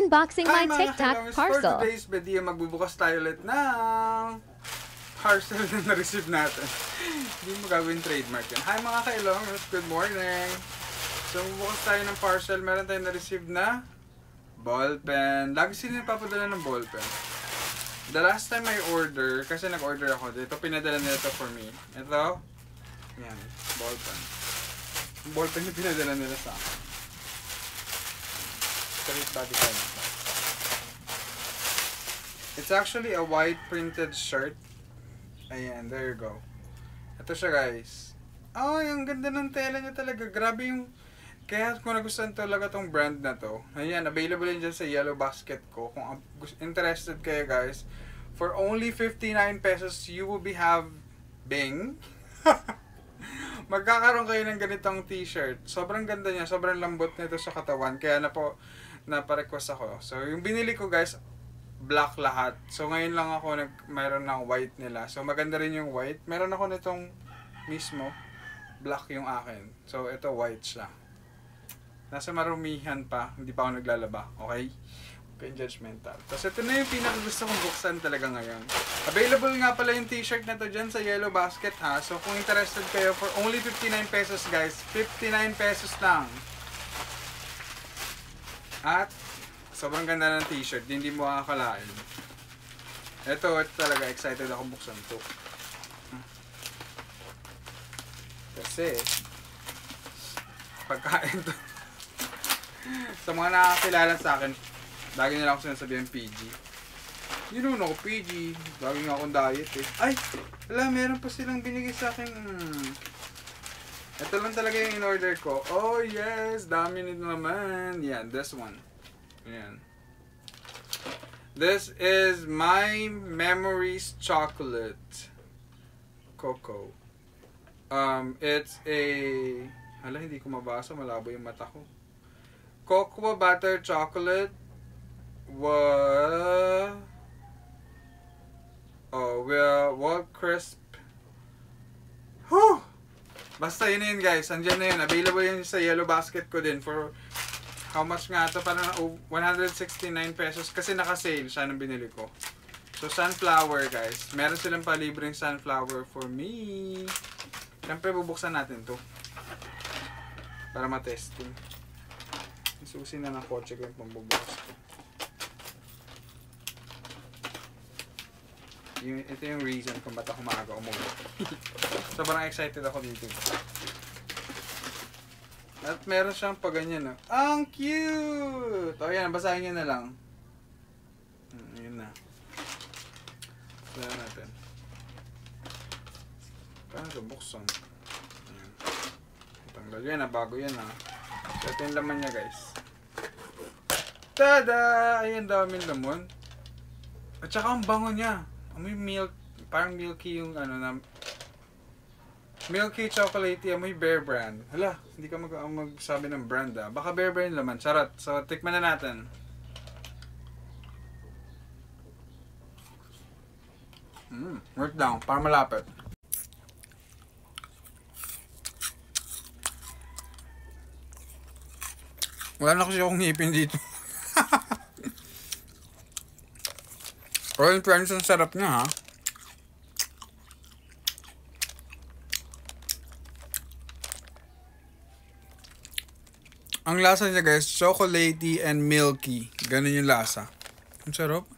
Unboxing my TikTok For parcel. today's video, magbubukas tayo ulit ng parcel na na-receive natin. Hindi mo gagawin trademark yan. Hi mga kailongers, good morning! So, magbubukas tayo ng parcel. Meron tayong na-receive na ballpen. Lagi sila papadala ng ballpen. The last time I order, kasi nag-order ako dito, pinadala nila ito for me. Ito, yan, ballpen. Yung ballpen yung pinadala nila sa akin. Straight body pen. It's actually a white printed shirt. Ayan, there you go. Ito siya guys. Oh, yung ganda ng tela niya talaga. Grabe yung... Kaya kung nagustuhan talaga tong brand na to. Ayan, available yun dyan sa Yellow Basket ko. Kung interested kayo guys. For only 59 pesos, you will be having... Magkakaroon kayo ng ganitong t-shirt. Sobrang ganda niya. Sobrang lambot nito sa katawan. Kaya naparequest ako. So, yung binili ko guys, black lahat. So, ngayon lang ako mayroon ng white nila. So, maganda rin yung white. Meron ako nitong mismo. Black yung akin. So, ito white siya. Nasa marumihan pa. Hindi pa ako naglalaba. Okay? Okay, judgmental. Tapos, ito na yung pinakagusto kong buksan talaga ngayon. Available nga pala yung t-shirt na to dyan sa Yellow Basket ha. So, kung interested kayo, for only 59 pesos guys. 59 pesos lang. At, sobrang ganda ng t-shirt. Hindi mo makakalain. Ito talaga. Excited ako buksan to. Kasi, pagkain to. Sa mga nakakilala sa akin, lagi nila ako sinasabihan PG. You know, PG. Lagi nga akong diet eh. Ay! Wala, meron pa silang binigay sa akin. Ito lang talaga yung in-order ko. Oh yes! Dami nito naman. Yan, this one. Yan. This is My Memories Chocolate Cocoa. It's a... Hala, hindi ko mabasa. Malabo yung mata ko. Cocoa butter chocolate. Well, crisp. Whew! Basta yun yun guys. Andyan na yun. Available yun sa Yellow Basket ko din. For how much nga ito? Parang 169 pesos. Kasi naka-sale siya nung binili ko. So, sunflower guys. Meron silang palibreng sunflower for me. Siyempre, bubuksan natin to para matesting. Susi na ng kotse ko yung pambubukas ko. Ito yung reason kung ba't ako maaga umuwi. Sobrang excited ako dito. At meron siyang paganyan. Ang cute! O yan, basahin nyo na lang. Yun na. Basahin natin. Paano ito buksan? Ayan. Tanggal yan ha, bago yan ha. So ito yung laman niya guys. Tada! Ayan, daming laman. At saka ang bango niya. Amoy milk, parang milky yung ano na milky chocolatey, amoy Bear Brand. Hala, hindi ka magsabi ng brand ah. Baka Bear Brand laman, charot. So, tikman na natin. Work down, para malapit. Wala na kasi akong ngipin dito. Royal Friends, ang sarap niya ha. Ang lasa niya guys, chocolatey and milky. Ganun yung lasa. Ang sarap.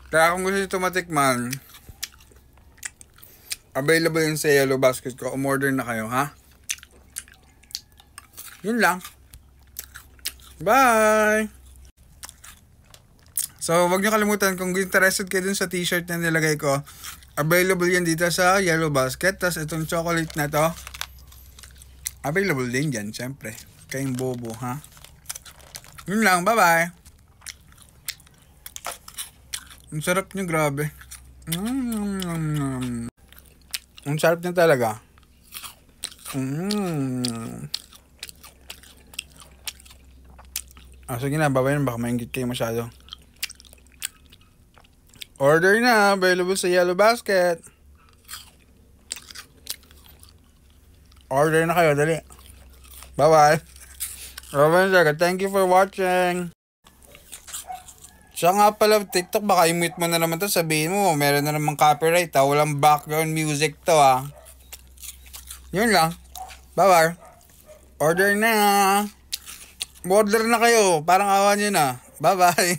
Kaya kung gusto nyo ito matikman, available yun sa Yellow Basket ko. Umorder na kayo ha. Yun lang. Bye! So, wag nyo kalimutan kung interested kayo dun sa t-shirt na nilagay ko. Available yan dito sa Yellow Basket. Tapos itong chocolate na to, available din dyan, syempre. Kayong bobo, ha? Yun lang, bye-bye! Ang sarap nyo, grabe. Ang sarap nyo talaga. Sige na, babay na, baka maingit kayo masyado. Order na, available sa Yellow Basket. Order na kayo, dali. Bye-bye. Robin Zaga, thank you for watching. Siya nga pala, TikTok, baka i-mute mo na naman to. Sabihin mo, meron na namang copyright ha. Walang background music to ha. Yun lang. Bye-bye. Order na. Order na kayo. Parang awan nyo na. Bye-bye.